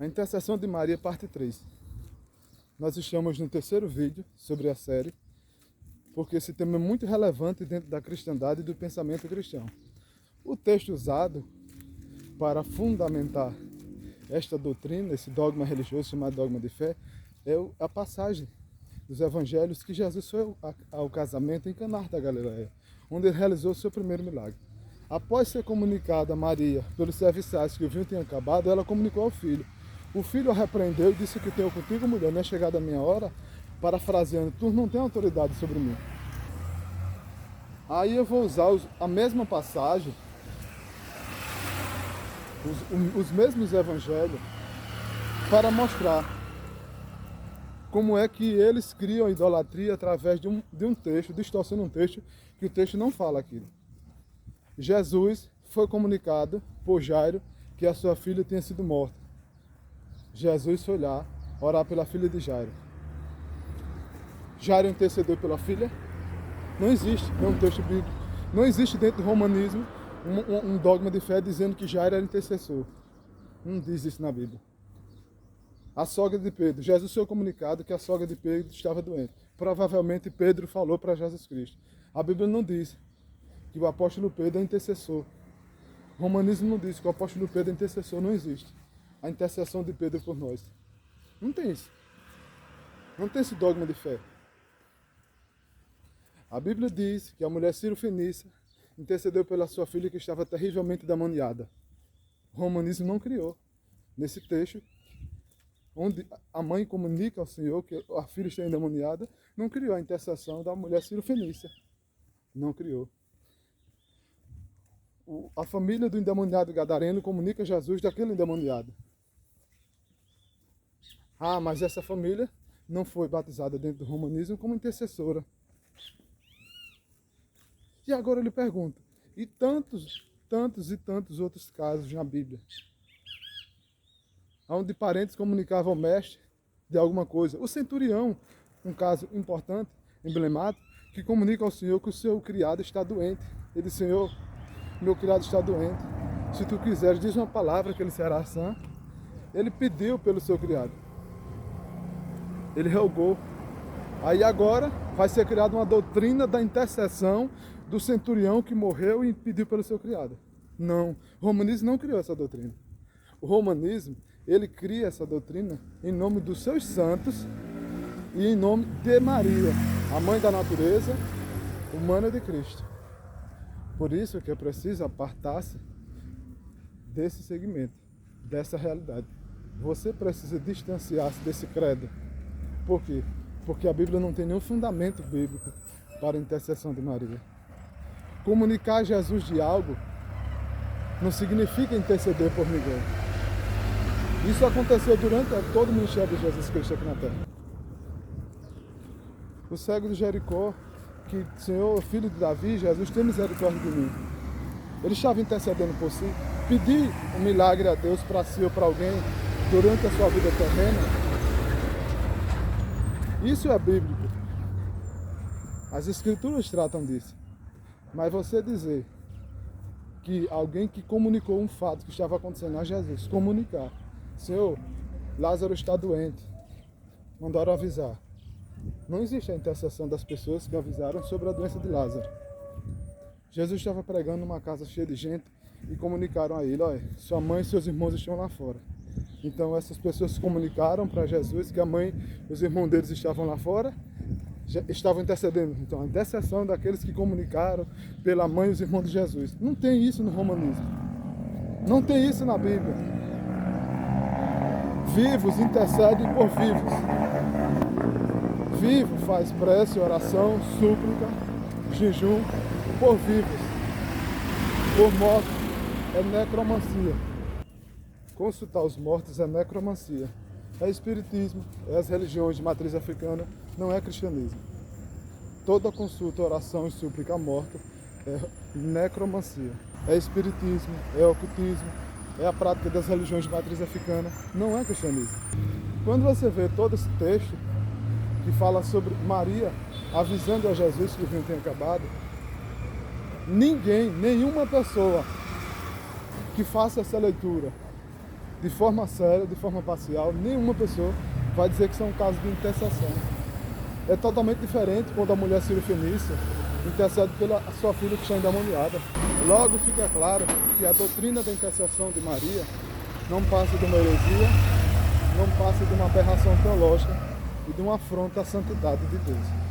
A intercessão de Maria, parte 3. Nós estamos no terceiro vídeo sobre a série, porque esse tema é muito relevante dentro da cristandade e do pensamento cristão. O texto usado para fundamentar esta doutrina, esse dogma religioso chamado dogma de fé, é a passagem dos evangelhos que Jesus foi ao casamento em Caná da Galileia, onde ele realizou o seu primeiro milagre. Após ser comunicado a Maria pelos serviçais que o vinho tinha acabado, ela comunicou ao filho. O filho a repreendeu e disse: que tenho contigo, mulher, não é chegada a minha hora, parafraseando, tu não tens autoridade sobre mim. Aí eu vou usar a mesma passagem, os mesmos evangelhos, para mostrar como é que eles criam a idolatria através de um texto, distorcendo um texto, que o texto não fala aquilo. Jesus foi comunicado por Jairo que a sua filha tinha sido morta. Jesus foi lá orar pela filha de Jairo. Jairo intercedeu pela filha? Não existe, não é um texto bíblico. Não existe dentro do romanismo um dogma de fé dizendo que Jairo era intercessor. Não diz isso na Bíblia. A sogra de Pedro. Jesus foi comunicado que a sogra de Pedro estava doente. Provavelmente Pedro falou para Jesus Cristo. A Bíblia não diz que o apóstolo Pedro é intercessor. O romanismo não diz que o apóstolo Pedro é intercessor. Não existe a intercessão de Pedro por nós. Não tem isso. Não tem esse dogma de fé. A Bíblia diz que a mulher Ciro-fenícia intercedeu pela sua filha que estava terrivelmente endemoniada. O romanismo não criou. Nesse texto, onde a mãe comunica ao Senhor que a filha está endemoniada, não criou a intercessão da mulher Ciro-fenícia. Não criou. A família do endemoniado gadareno comunica a Jesus daquele endemoniado. Ah, mas essa família não foi batizada dentro do romanismo como intercessora. E agora eu lhe pergunto, e tantos outros casos na Bíblia, onde parentes comunicavam ao mestre de alguma coisa. O centurião, um caso importante, emblemático, que comunica ao Senhor que o seu criado está doente. Ele diz: Senhor, meu criado está doente. Se tu quiseres, diz uma palavra que ele será sã. Ele pediu pelo seu criado. Ele rogou. Aí agora vai ser criada uma doutrina da intercessão do centurião que morreu e pediu pelo seu criado. Não, o romanismo não criou essa doutrina. O romanismo, ele cria essa doutrina em nome dos seus santos e em nome de Maria, a mãe da natureza humana de Cristo. Por isso que é preciso apartar-se desse segmento, dessa realidade. Você precisa distanciar-se desse credo. Por quê? Porque a Bíblia não tem nenhum fundamento bíblico para a intercessão de Maria. Comunicar a Jesus de algo não significa interceder por ninguém. Isso aconteceu durante todo o ministério de Jesus Cristo aqui na Terra. O cego de Jericó, que, Senhor, filho de Davi, Jesus, tem misericórdia de mim. Ele estava intercedendo por si. Pedir um milagre a Deus para si ou para alguém durante a sua vida terrena, isso é bíblico. As Escrituras tratam disso. Mas você dizer que alguém que comunicou um fato que estava acontecendo a Jesus, comunicar: Senhor, Lázaro está doente, mandaram avisar. Não existe a intercessão das pessoas que avisaram sobre a doença de Lázaro. Jesus estava pregando numa casa cheia de gente e comunicaram a ele: olha, sua mãe e seus irmãos estão lá fora. Então essas pessoas comunicaram para Jesus que a mãe e os irmãos deles estavam lá fora, estavam intercedendo. Então a intercessão daqueles que comunicaram pela mãe e os irmãos de Jesus. Não tem isso no romanismo. Não tem isso na Bíblia. Vivos intercedem por vivos. Vivo faz prece, oração, súplica, jejum por vivos. Por mortos é necromancia. Consultar os mortos é necromancia. É espiritismo, é as religiões de matriz africana, não é cristianismo. Toda consulta, oração e súplica a morto é necromancia. É espiritismo, é ocultismo, é a prática das religiões de matriz africana, não é cristianismo. Quando você vê todo esse texto que fala sobre Maria avisando a Jesus que o vinho tinha acabado, nenhuma pessoa que faça essa leitura de forma séria, de forma parcial, nenhuma pessoa vai dizer que isso é um caso de intercessão. É totalmente diferente quando a mulher sírio-fenícia intercede pela sua filha que está endemoniada. Logo fica claro que a doutrina da intercessão de Maria não passa de uma heresia, não passa de uma aberração teológica e de uma afronta à santidade de Deus.